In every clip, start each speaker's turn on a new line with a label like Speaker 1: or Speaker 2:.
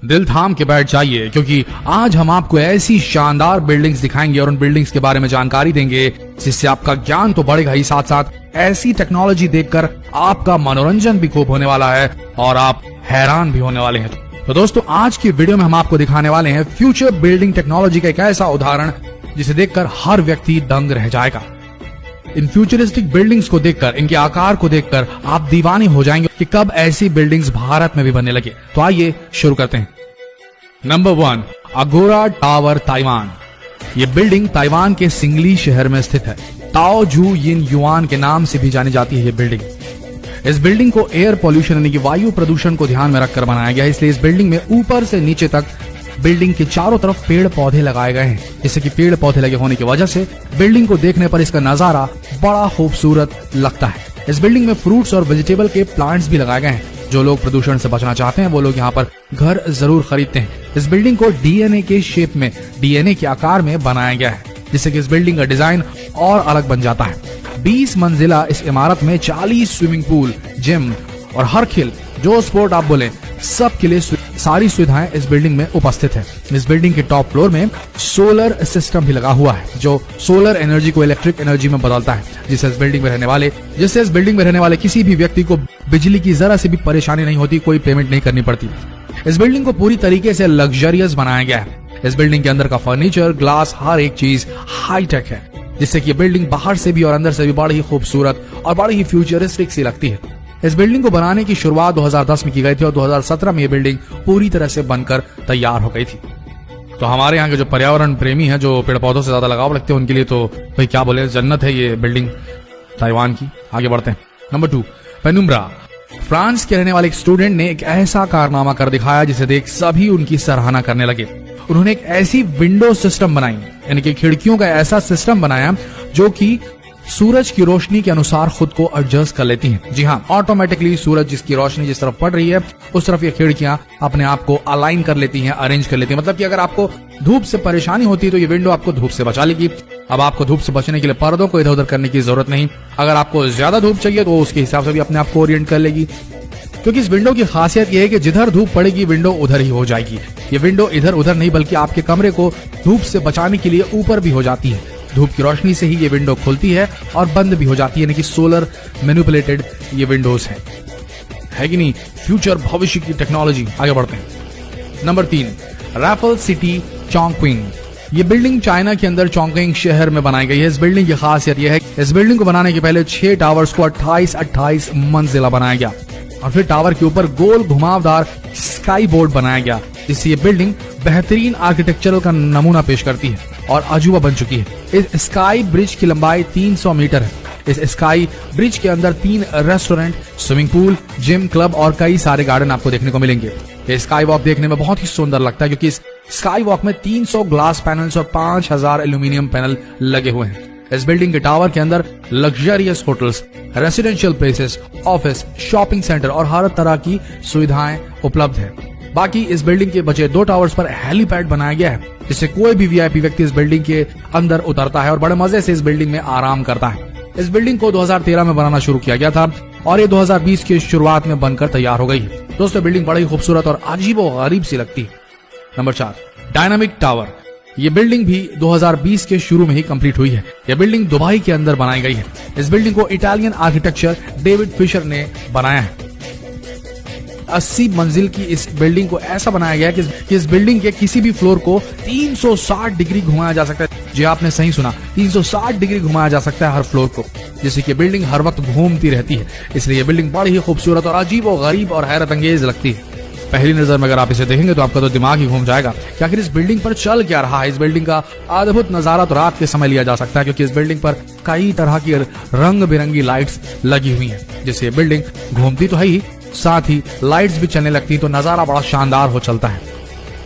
Speaker 1: दिल थाम के बैठ जाइए, क्योंकि आज हम आपको ऐसी शानदार बिल्डिंग्स दिखाएंगे और उन बिल्डिंग्स के बारे में जानकारी देंगे जिससे आपका ज्ञान तो बढ़ेगा ही, साथ साथ ऐसी टेक्नोलॉजी देखकर आपका मनोरंजन भी खूब होने वाला है और आप हैरान भी होने वाले हैं। तो दोस्तों, आज की वीडियो में हम आपको दिखाने वाले हैं फ्यूचर बिल्डिंग टेक्नोलॉजी का एक ऐसा उदाहरण जिसे देखकर हर व्यक्ति दंग रह जाएगा। इन फ्यूचरिस्टिक बिल्डिंग्स को देखकर, इनके आकार को देखकर आप दीवाने हो जाएंगे कि कब ऐसी बिल्डिंग्स भारत में भी बनने लगे। तो आइए शुरू करते हैं। नंबर 1, अगोरा टावर, ताइवान। ये बिल्डिंग ताइवान के सिंगली शहर में स्थित है। ताओ जू यिन युआन के नाम से भी जानी जाती है ये बिल्डिंग। इस बिल्डिंग को एयर पॉल्यूशन यानी कि वायु प्रदूषण को ध्यान में रखकर बनाया गया है, इसलिए इस बिल्डिंग में ऊपर से नीचे तक बिल्डिंग के चारों तरफ पेड़ पौधे लगाए गए हैं, जिससे कि पेड़ पौधे लगे होने की वजह से बिल्डिंग को देखने पर इसका नजारा बड़ा खूबसूरत लगता है। इस बिल्डिंग में फ्रूट्स और वेजिटेबल के प्लांट्स भी लगाए गए हैं। जो लोग प्रदूषण से बचना चाहते हैं वो लोग यहाँ पर घर जरूर खरीदते हैं। इस बिल्डिंग को डीएनए के शेप में, डीएनए के आकार में बनाया गया है, जिससे कि इस बिल्डिंग का डिजाइन और अलग बन जाता है। 20 मंजिला इस इमारत में 40 स्विमिंग पूल, जिम और हर खेल जो स्पोर्ट आप बोले सब के लिए सारी सुविधाएं इस बिल्डिंग में उपस्थित है। इस बिल्डिंग के टॉप फ्लोर में सोलर सिस्टम भी लगा हुआ है, जो सोलर एनर्जी को इलेक्ट्रिक एनर्जी में बदलता है, जिससे इस बिल्डिंग में रहने वाले किसी भी व्यक्ति को बिजली की जरा सी भी परेशानी नहीं होती, कोई पेमेंट नहीं करनी पड़ती। इस बिल्डिंग को पूरी तरीके से लग्जरियस बनाया गया है। इस बिल्डिंग के अंदर का फर्नीचर, ग्लास, हर एक चीज हाईटेक है, जिससे कि बिल्डिंग बाहर से भी और अंदर से भी बड़ी ही खूबसूरत और बड़ी ही फ्यूचरिस्टिक सी लगती है। इस बिल्डिंग को बनाने की शुरुआत 2010 में की गई थी और 2017 में ये बिल्डिंग पूरी तरह से बनकर तैयार हो गई थी। तो हमारे यहाँ के जो पर्यावरण प्रेमी हैं, जो पेड़ पौधों से ज्यादा लगाव रखते हैं, उनके लिए तो भाई क्या बोले, जन्नत है ये बिल्डिंग ताइवान की। आगे बढ़ते हैं। Number 2, penumbra. फ्रांस के रहने वाले एक स्टूडेंट ने एक ऐसा कारनामा कर दिखाया जिसे देख सभी उनकी सराहना करने लगे। उन्होंने एक ऐसी विंडो सिस्टम बनाई, यानी कि खिड़कियों का ऐसा सिस्टम बनाया जो कि सूरज की रोशनी के अनुसार खुद को एडजस्ट कर लेती हैं। जी हाँ, ऑटोमेटिकली सूरज जिसकी रोशनी जिस तरफ पड़ रही है उस तरफ ये खिड़कियां अपने आप को अलाइन कर लेती हैं, अरेंज कर लेती हैं। मतलब कि अगर आपको धूप से परेशानी होती है तो ये विंडो आपको धूप से बचा लेगी। अब आपको धूप से बचने के लिए पर्दों को इधर उधर करने की जरूरत नहीं। अगर आपको ज्यादा धूप चाहिए तो उसके हिसाब से भी अपने आप को ओरिएंट कर लेगी, क्योंकि इस विंडो की खासियत यह है कि जिधर धूप पड़ेगी विंडो उधर ही हो जाएगी। ये विंडो इधर उधर नहीं बल्कि आपके कमरे को धूप से बचाने के लिए ऊपर भी हो जाती है। धूप की रोशनी से ही ये विंडो खुलती है और बंद भी हो जाती है, यानी कि सोलर मैनिपुलेटेड ये विंडोज है कि नहीं। फ्यूचर, भविष्य की टेक्नोलॉजी। आगे बढ़ते हैं। Number 3, raffle city, Chongqing. ये बिल्डिंग चाइना के अंदर चोंगक्विंग शहर में बनाई गई है। इस बिल्डिंग की खासियत यह है कि इस बिल्डिंग को बनाने के पहले 6 टावर्स को 28 मंजिला बनाया गया और फिर टावर के ऊपर गोल घुमावदार स्काई बोर्ड बनाया गया, जिससे ये बिल्डिंग बेहतरीन आर्किटेक्चरल का नमूना पेश करती है और अजूबा बन चुकी है। इस स्काई ब्रिज की लंबाई 300 मीटर है। इस स्काई ब्रिज के अंदर 3 restaurant, swimming pool, gym, club और कई सारे गार्डन आपको देखने को मिलेंगे। ये स्काई वॉक देखने में बहुत ही सुंदर लगता है, क्योंकि इस स्काई वॉक में 300 ग्लास पैनल्स और 5000 एल्यूमिनियम पैनल लगे हुए हैं। इस बिल्डिंग के टावर के अंदर luxurious hotels, residential places, office, shopping centre और हर तरह की सुविधाएं उपलब्ध है। बाकी इस बिल्डिंग के बचे 2 टावर्स पर हेलीपैड बनाया गया है, जिससे कोई भी वीआईपी व्यक्ति इस बिल्डिंग के अंदर उतरता है और बड़े मजे से इस बिल्डिंग में आराम करता है। इस बिल्डिंग को 2013 में बनाना शुरू किया गया था और ये 2020 की शुरुआत में बनकर तैयार हो गई है। दोस्तों, बिल्डिंग बड़ी खूबसूरत और अजीबोगरीब सी लगती है। Number 4, dynamic tower. ये बिल्डिंग भी 2020 के शुरू में ही कंप्लीट हुई है। यह बिल्डिंग दुबई के अंदर बनाई गई है। इस बिल्डिंग को इटालियन आर्किटेक्चर डेविड फिशर ने बनाया है। 80 मंजिल की इस बिल्डिंग को ऐसा बनाया गया कि इस बिल्डिंग के किसी भी फ्लोर को 360 डिग्री घुमाया जा सकता है। जी आपने सही सुना, 360 डिग्री घुमाया जा सकता है हर फ्लोर को, जिससे कि बिल्डिंग हर वक्त घूमती रहती है। इसलिए ये बिल्डिंग बड़ी ही खूबसूरत और अजीबोगरीब और हैरत अंगेज लगती है। पहली नजर में अगर आप इसे देखेंगे तो आपका तो दिमाग ही घूम जाएगा कि आखिर इस बिल्डिंग पर चल क्या रहा है। इस बिल्डिंग का अद्भुत नजारा तो रात के समय लिया जा सकता है, क्योंकि इस बिल्डिंग पर कई तरह की रंग बिरंगी लाइट्स लगी हुई हैं, जिससे ये बिल्डिंग घूमती तो है ही, साथ ही लाइट्स भी चलने लगती तो नजारा बड़ा शानदार हो चलता है।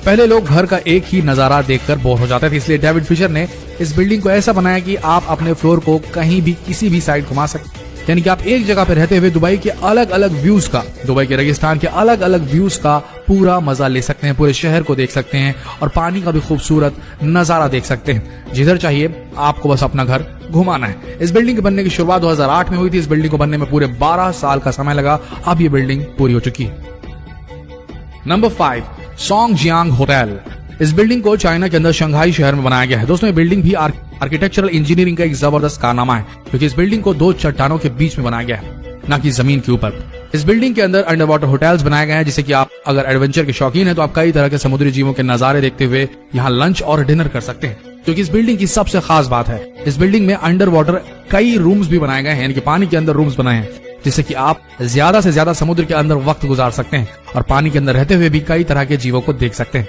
Speaker 1: पहले लोग घर का एक ही नजारा देखकर बोर हो जाते थे, इसलिए डेविड फिशर ने इस बिल्डिंग को ऐसा बनाया कि आप अपने फ्लोर को कहीं भी किसी भी साइड घुमा सकते, यानी कि आप एक जगह पे रहते हुए दुबई के अलग अलग व्यूज का, दुबई के रेगिस्तान के अलग अलग व्यूज का पूरा मजा ले सकते हैं, पूरे शहर को देख सकते हैं और पानी का भी खूबसूरत नजारा देख सकते हैं। जिधर चाहिए आपको बस अपना घर घुमाना है। इस बिल्डिंग के बनने की शुरुआत 2008 में हुई थी। इस बिल्डिंग को बनने में पूरे 12 साल का समय लगा। अब ये बिल्डिंग पूरी हो चुकी है। Number 5, Songjiang hotel. इस बिल्डिंग को चाइना के अंदर शंघाई शहर में बनाया गया है। दोस्तों ये बिल्डिंग भी आर्किटेक्चरल इंजीनियरिंग का एक जबरदस्त कारनामा है, क्योंकि इस बिल्डिंग को 2 चट्टानों के बीच में बनाया गया है, ना कि जमीन के ऊपर। इस बिल्डिंग के अंदर अंडर वाटर होटल्स बनाए गए हैं, जिससे कि आप अगर एडवेंचर के शौकीन हैं तो आप कई तरह के समुद्री जीवों के नजारे देखते हुए यहाँ लंच और डिनर कर सकते हैं। क्योंकि इस बिल्डिंग की सबसे खास बात है, इस बिल्डिंग में अंडर वाटर कई रूम्स भी बनाए गए हैं, यानी कि पानी के अंदर रूम्स बनाए हैं, जिससे कि आप ज्यादा से ज्यादा समुद्र के अंदर वक्त गुजार सकते हैं और पानी के अंदर रहते हुए भी कई तरह के जीवों को देख सकते हैं।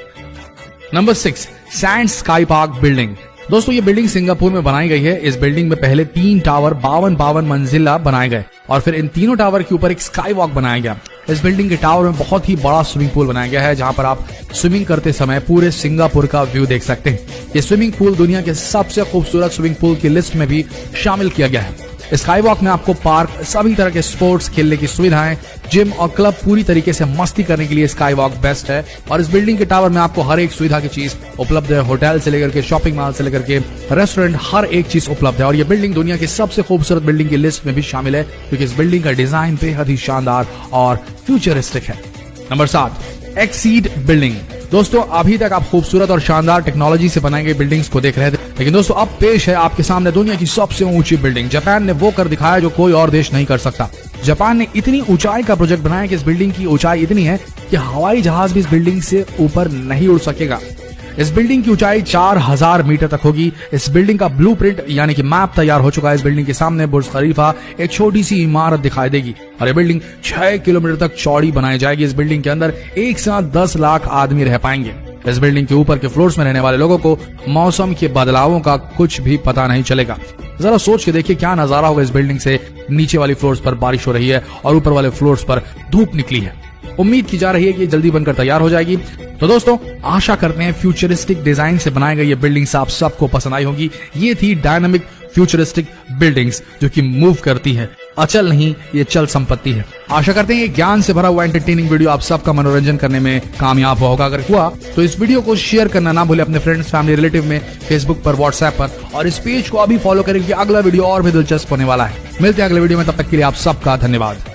Speaker 1: Number 6, sand sky park building. दोस्तों ये बिल्डिंग सिंगापुर में बनाई गई है। इस बिल्डिंग में पहले 3 टावर 52 मंजिला बनाए गए और फिर इन तीनों टावर के ऊपर एक स्काई वॉक बनाया गया। इस बिल्डिंग के टावर में बहुत ही बड़ा स्विमिंग पूल बनाया गया है, जहां पर आप स्विमिंग करते समय पूरे सिंगापुर का व्यू देख सकते हैं। ये स्विमिंग पूल दुनिया के सबसे खूबसूरत स्विमिंग पूल की लिस्ट में भी शामिल किया गया है। स्काई वॉक में आपको पार्क, सभी तरह के स्पोर्ट्स खेलने की सुविधाएं, जिम और क्लब, पूरी तरीके से मस्ती करने के लिए स्काई वॉक बेस्ट है। और इस बिल्डिंग के टावर में आपको हर एक सुविधा की चीज उपलब्ध है। होटल से लेकर के शॉपिंग मॉल से लेकर के रेस्टोरेंट, हर एक चीज उपलब्ध है। और ये बिल्डिंग दुनिया की सबसे खूबसूरत बिल्डिंग की लिस्ट में भी शामिल है, क्योंकि इस बिल्डिंग का डिजाइन बेहद ही शानदार और फ्यूचरिस्टिक है। Number 7, exceed building. दोस्तों अभी तक आप खूबसूरत और शानदार टेक्नोलॉजी से बनाई गई बिल्डिंग्स को देख रहे थे, लेकिन दोस्तों अब पेश है आपके सामने दुनिया की सबसे ऊंची बिल्डिंग। जापान ने वो कर दिखाया जो कोई और देश नहीं कर सकता। जापान ने इतनी ऊंचाई का प्रोजेक्ट बनाया कि इस बिल्डिंग की ऊंचाई इतनी है कि हवाई जहाज भी इस बिल्डिंग से ऊपर नहीं उड़ सकेगा। इस बिल्डिंग की ऊंचाई 4000 मीटर तक होगी। इस बिल्डिंग का ब्लूप्रिंट यानी कि मैप तैयार हो चुका है। इस बिल्डिंग के सामने बुर्ज खलीफा, एक छोटी सी इमारत दिखाई देगी और ये बिल्डिंग 6 किलोमीटर तक चौड़ी बनाई जाएगी। इस बिल्डिंग के अंदर एक साथ 10 लाख आदमी रह पाएंगे। इस बिल्डिंग के ऊपर के फ्लोर्स में रहने वाले लोगों को मौसम के बदलावों का कुछ भी पता नहीं चलेगा। जरा सोच के देखिए क्या नजारा होगा। इस बिल्डिंग से नीचे वाली फ्लोर्स पर बारिश हो रही है और ऊपर वाले फ्लोर्स पर धूप निकली है। उम्मीद की जा रही है कि जल्दी बनकर तैयार हो जाएगी। तो दोस्तों आशा करते हैं फ्यूचरिस्टिक डिजाइन से बनाई गई ये बिल्डिंग्स आप सबको पसंद आई होगी। ये थी डायनामिक फ्यूचरिस्टिक बिल्डिंग्स जो कि मूव करती है, अचल नहीं, ये चल संपत्ति है। आशा करते हैं ये ज्ञान से भरा हुआ एंटरटेनिंग वीडियो आप सबका मनोरंजन करने में कामयाब होगा। अगर हुआ तो इस वीडियो को शेयर करना ना भूले अपने फ्रेंड्स, फैमिली, रिलेटिव में, फेसबुक पर, व्हाट्सएप पर, और इस पेज को अभी फॉलो करें क्योंकि अगला वीडियो और भी दिलचस्प होने वाला है। मिलते हैं अगले वीडियो में, तब तक के लिए आप सबका धन्यवाद।